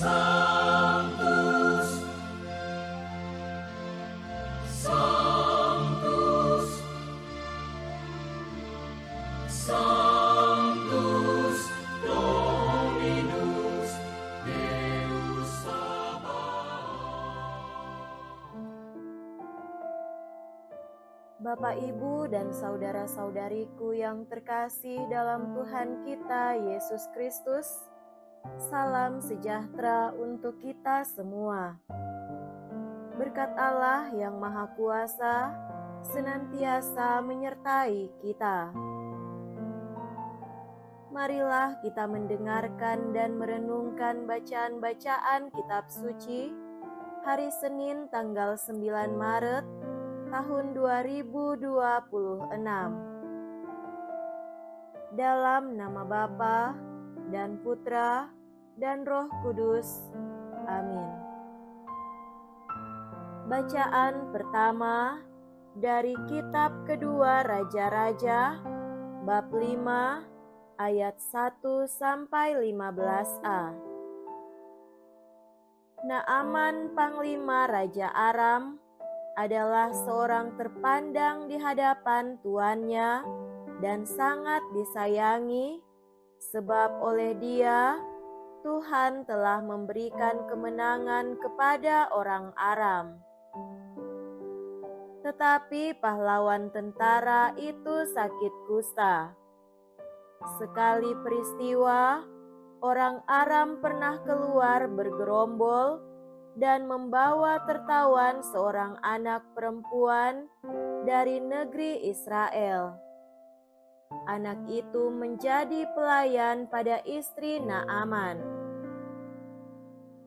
Sanctus, Sanctus, Sanctus Dominus Deus Sabaoth. Bapak, Ibu, dan saudara-saudariku yang terkasih dalam Tuhan kita Yesus Kristus, salam sejahtera untuk kita semua. Berkat Allah yang Maha Kuasa senantiasa menyertai kita. Marilah kita mendengarkan dan merenungkan bacaan-bacaan kitab suci hari Senin tanggal 9 Maret tahun 2026. Dalam nama Bapa dan Putra dan Roh Kudus. Amin. Bacaan pertama dari kitab kedua Raja-Raja bab 5 ayat 1 sampai 15a. Naaman panglima Raja Aram adalah seorang terpandang di hadapan tuannya dan sangat disayangi, sebab oleh dia Tuhan telah memberikan kemenangan kepada orang Aram. Tetapi pahlawan tentara itu sakit kusta. Sekali peristiwa, orang Aram pernah keluar bergerombol dan membawa tertawan seorang anak perempuan dari negeri Israel. Anak itu menjadi pelayan pada istri Naaman.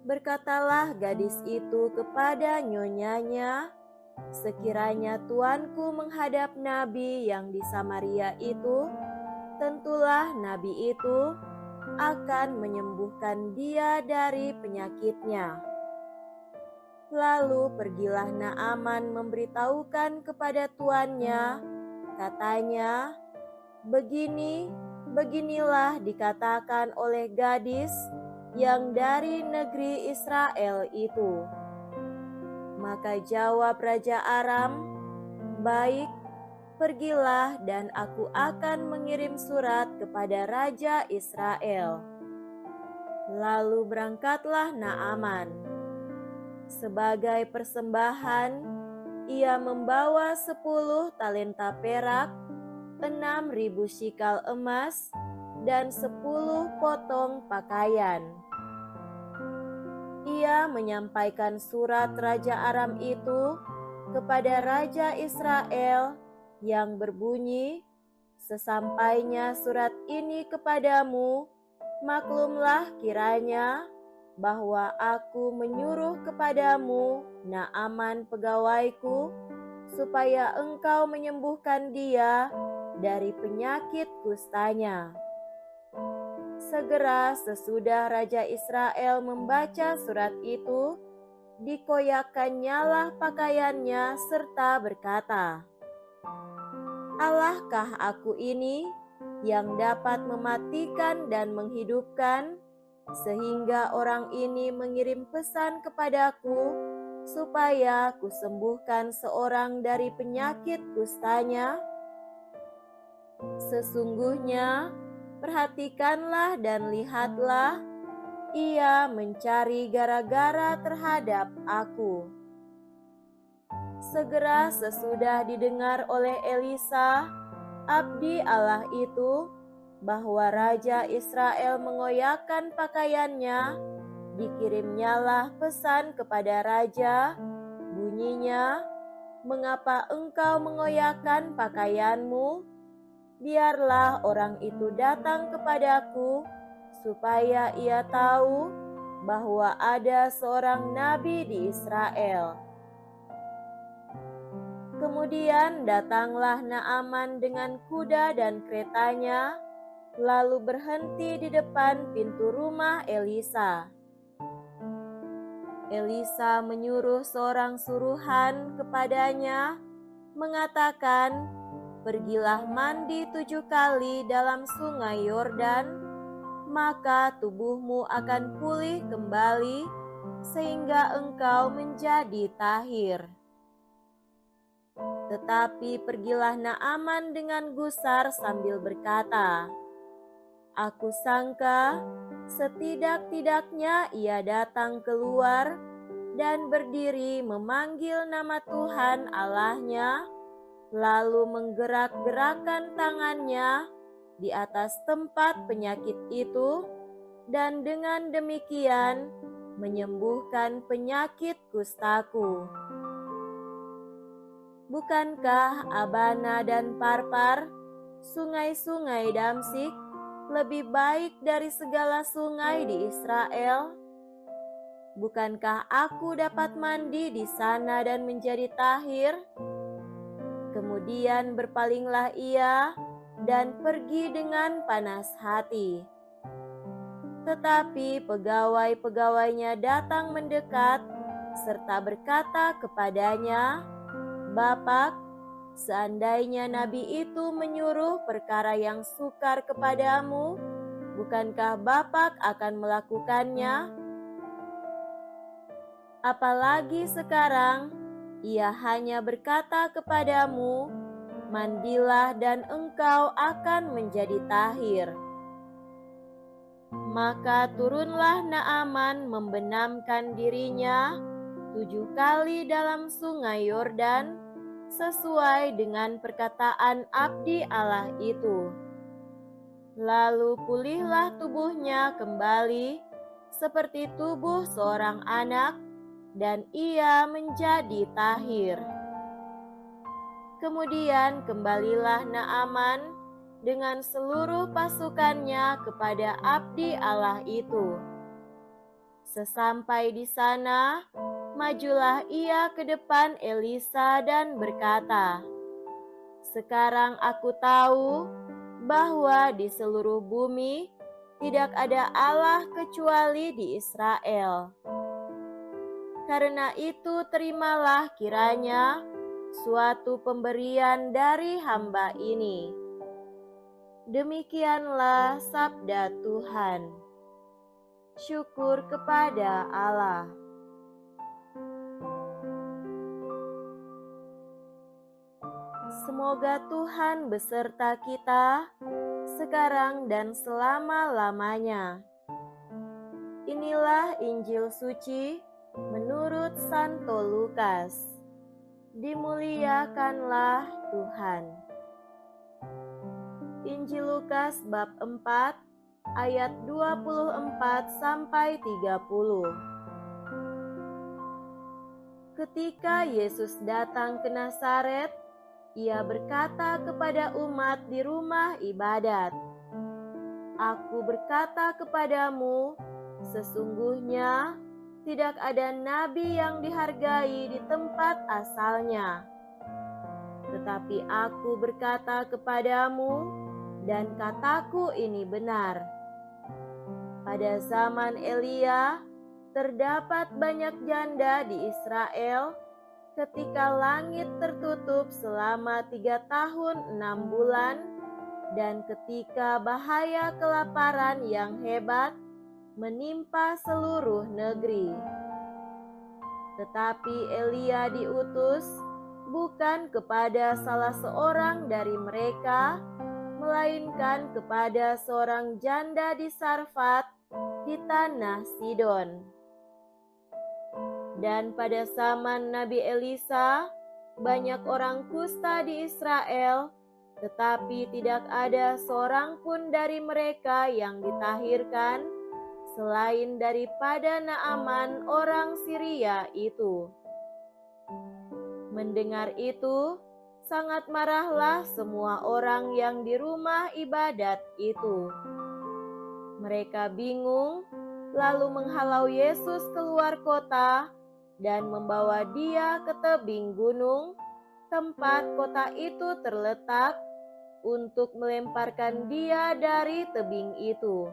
Berkatalah gadis itu kepada nyonyanya, "Sekiranya tuanku menghadap nabi yang di Samaria itu, tentulah nabi itu akan menyembuhkan dia dari penyakitnya." Lalu pergilah Naaman memberitahukan kepada tuannya, katanya, "Beginilah dikatakan oleh gadis yang dari negeri Israel itu." Maka jawab Raja Aram, "Baik, pergilah dan aku akan mengirim surat kepada Raja Israel." Lalu berangkatlah Naaman. Sebagai persembahan, ia membawa 10 talenta perak, 6.000 shikal emas, dan 10 potong pakaian. Ia menyampaikan surat Raja Aram itu kepada Raja Israel yang berbunyi, "Sesampainya surat ini kepadamu, maklumlah kiranya bahwa aku menyuruh kepadamu Naaman pegawaiku, supaya engkau menyembuhkan dia dari penyakit kustanya." Segera sesudah Raja Israel membaca surat itu, dikoyakkannyalah pakaiannya serta berkata, "Allahkah aku ini yang dapat mematikan dan menghidupkan, sehingga orang ini mengirim pesan kepadaku supaya kusembuhkan seorang dari penyakit kustanya? Sesungguhnya, perhatikanlah dan lihatlah, ia mencari gara-gara terhadap aku." Segera sesudah didengar oleh Elisa, abdi Allah itu, bahwa Raja Israel mengoyakkan pakaiannya, dikirimnyalah pesan kepada raja, bunyinya, "Mengapa engkau mengoyakkan pakaianmu? Biarlah orang itu datang kepadaku, supaya ia tahu bahwa ada seorang nabi di Israel." Kemudian datanglah Naaman dengan kuda dan keretanya, lalu berhenti di depan pintu rumah Elisa. Elisa menyuruh seorang suruhan kepadanya, mengatakan, "Pergilah mandi 7 kali dalam sungai Yordan, maka tubuhmu akan pulih kembali sehingga engkau menjadi tahir. Tetapi pergilah Naaman dengan gusar sambil berkata, "Aku sangka setidak-tidaknya ia datang keluar dan berdiri memanggil nama Tuhan Allahnya, lalu menggerak-gerakkan tangannya di atas tempat penyakit itu, dan dengan demikian menyembuhkan penyakit kustaku. Bukankah Abana dan Parpar, sungai-sungai Damsyik, lebih baik dari segala sungai di Israel? Bukankah aku dapat mandi di sana dan menjadi tahir?" Kemudian berpalinglah ia dan pergi dengan panas hati. Tetapi pegawai-pegawainya datang mendekat serta berkata kepadanya, "Bapak, seandainya nabi itu menyuruh perkara yang sukar kepadamu, bukankah Bapak akan melakukannya? Apalagi sekarang ia hanya berkata kepadamu, 'Mandilah dan engkau akan menjadi tahir.'" Maka turunlah Naaman membenamkan dirinya 7 kali dalam sungai Yordan, sesuai dengan perkataan abdi Allah itu. Lalu pulihlah tubuhnya kembali seperti tubuh seorang anak, dan ia menjadi tahir. Kemudian kembalilah Naaman dengan seluruh pasukannya kepada abdi Allah itu. Sesampai di sana, majulah ia ke depan Elisa dan berkata, "Sekarang aku tahu bahwa di seluruh bumi tidak ada Allah kecuali di Israel. Karena itu terimalah kiranya suatu pemberian dari hamba ini." Demikianlah sabda Tuhan. Syukur kepada Allah. Semoga Tuhan beserta kita sekarang dan selama-lamanya. Inilah Injil suci menurut Santo Lukas. Dimuliakanlah Tuhan. Injil Lukas bab 4 ayat 24 sampai 30. Ketika Yesus datang ke Nazaret, ia berkata kepada umat di rumah ibadat, "Aku berkata kepadamu, sesungguhnya tidak ada nabi yang dihargai di tempat asalnya. Tetapi aku berkata kepadamu, dan kataku ini benar. Pada zaman Elia, terdapat banyak janda di Israel ketika langit tertutup selama 3 tahun 6 bulan, dan ketika bahaya kelaparan yang hebat menimpa seluruh negeri. Tetapi Elia diutus bukan kepada salah seorang dari mereka, melainkan kepada seorang janda di Sarfat di tanah Sidon. Dan pada zaman Nabi Elisa, banyak orang kusta di Israel, tetapi tidak ada seorang pun dari mereka yang ditahirkan, selain daripada Naaman orang Syria itu. Mendengar itu, sangat marahlah semua orang yang di rumah ibadat itu. Mereka bingung, lalu menghalau Yesus keluar kota dan membawa dia ke tebing gunung, tempat kota itu terletak, untuk melemparkan dia dari tebing itu.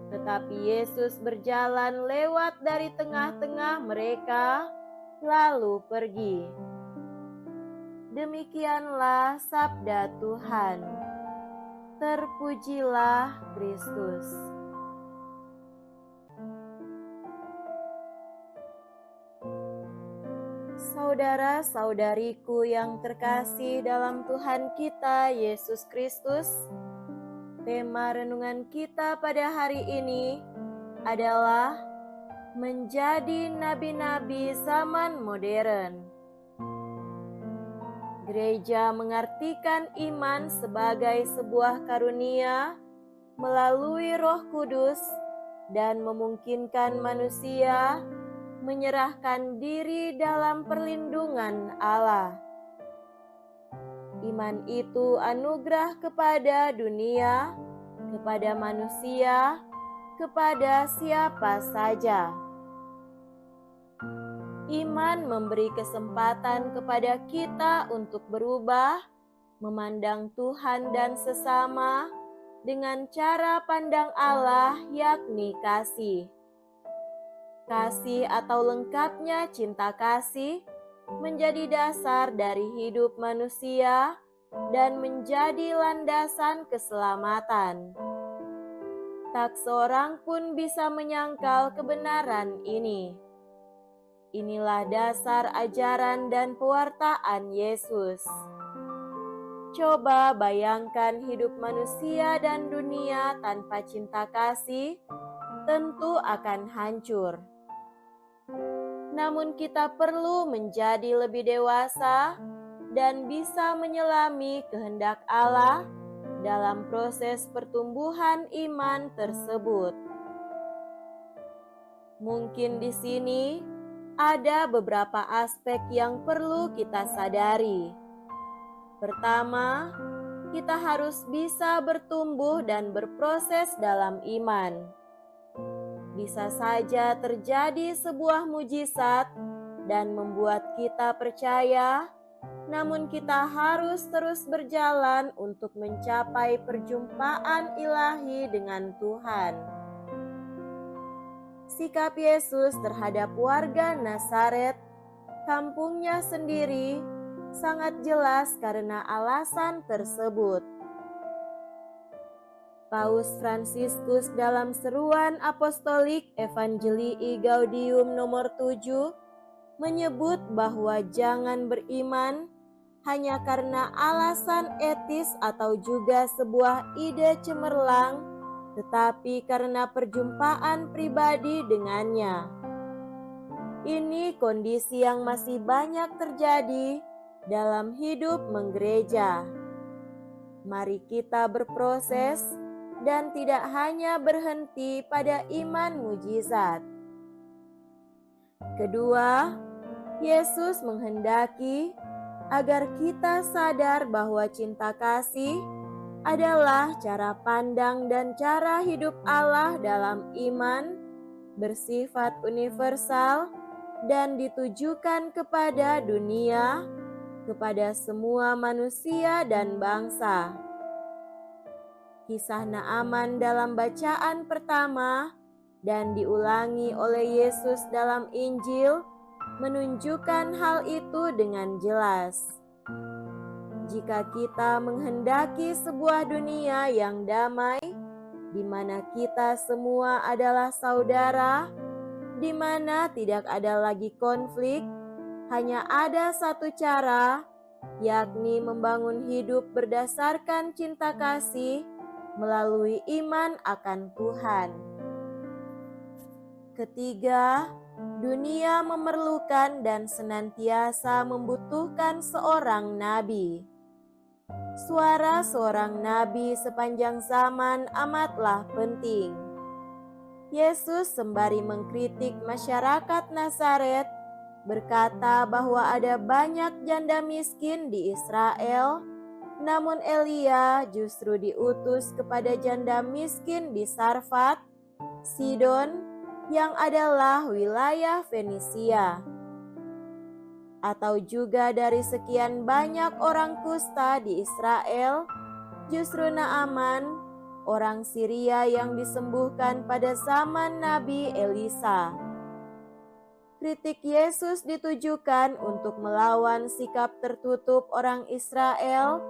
Tetapi Yesus berjalan lewat dari tengah-tengah mereka, lalu pergi. Demikianlah sabda Tuhan. Terpujilah Kristus. Saudara-saudariku yang terkasih dalam Tuhan kita Yesus Kristus, tema renungan kita pada hari ini adalah menjadi nabi-nabi zaman modern. Gereja mengartikan iman sebagai sebuah karunia melalui Roh Kudus dan memungkinkan manusia menyerahkan diri dalam perlindungan Allah. Iman itu anugerah kepada dunia, kepada manusia, kepada siapa saja. Iman memberi kesempatan kepada kita untuk berubah, memandang Tuhan dan sesama dengan cara pandang Allah, yakni kasih. Kasih atau lengkapnya cinta kasih menjadi dasar dari hidup manusia dan menjadi landasan keselamatan. Tak seorang pun bisa menyangkal kebenaran ini. Inilah dasar ajaran dan pewartaan Yesus. Coba bayangkan hidup manusia dan dunia tanpa cinta kasih, tentu akan hancur. Namun kita perlu menjadi lebih dewasa dan bisa menyelami kehendak Allah dalam proses pertumbuhan iman tersebut. Mungkin di sini ada beberapa aspek yang perlu kita sadari. Pertama, kita harus bisa bertumbuh dan berproses dalam iman. Bisa saja terjadi sebuah mujizat dan membuat kita percaya, namun kita harus terus berjalan untuk mencapai perjumpaan ilahi dengan Tuhan. Sikap Yesus terhadap warga Nazaret, kampungnya sendiri, sangat jelas karena alasan tersebut. Paus Fransiskus dalam seruan apostolik Evangelii Gaudium nomor 7 menyebut bahwa jangan beriman hanya karena alasan etis atau juga sebuah ide cemerlang, tetapi karena perjumpaan pribadi dengannya. Ini kondisi yang masih banyak terjadi dalam hidup menggereja. Mari kita berproses dan tidak hanya berhenti pada iman mujizat. Kedua, Yesus menghendaki agar kita sadar bahwa cinta kasih adalah cara pandang dan cara hidup Allah dalam iman, bersifat universal dan ditujukan kepada dunia, kepada semua manusia dan bangsa. Kisah Naaman dalam bacaan pertama dan diulangi oleh Yesus dalam Injil menunjukkan hal itu dengan jelas. Jika kita menghendaki sebuah dunia yang damai, di mana kita semua adalah saudara, di mana tidak ada lagi konflik, hanya ada satu cara, yakni membangun hidup berdasarkan cinta kasih melalui iman akan Tuhan. Ketiga, dunia memerlukan dan senantiasa membutuhkan seorang nabi. Suara seorang nabi sepanjang zaman amatlah penting. Yesus sembari mengkritik masyarakat Nazaret, berkata bahwa ada banyak janda miskin di Israel, namun Elia justru diutus kepada janda miskin di Sarfat, Sidon, yang adalah wilayah Fenisia. Atau juga dari sekian banyak orang kusta di Israel, justru Naaman, orang Syria yang disembuhkan pada zaman Nabi Elisa. Kritik Yesus ditujukan untuk melawan sikap tertutup orang Israel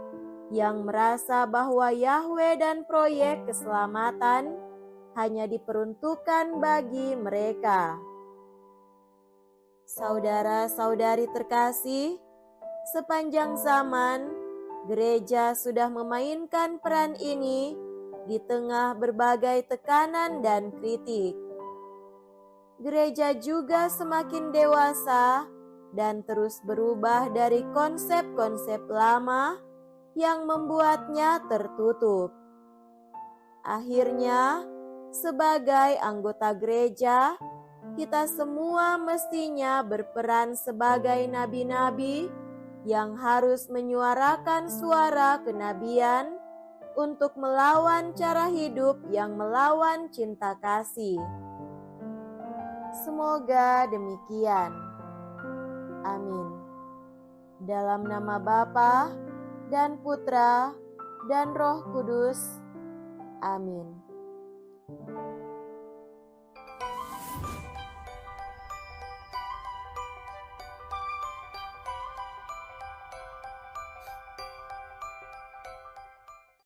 yang merasa bahwa Yahweh dan proyek keselamatan hanya diperuntukkan bagi mereka. Saudara-saudari terkasih, sepanjang zaman, gereja sudah memainkan peran ini di tengah berbagai tekanan dan kritik. Gereja juga semakin dewasa dan terus berubah dari konsep-konsep lama yang membuatnya tertutup. Akhirnya, sebagai anggota gereja, kita semua mestinya berperan sebagai nabi-nabi yang harus menyuarakan suara kenabian untuk melawan cara hidup yang melawan cinta kasih. Semoga demikian. Amin. Dalam nama Bapa dan Putra dan Roh Kudus. Amin.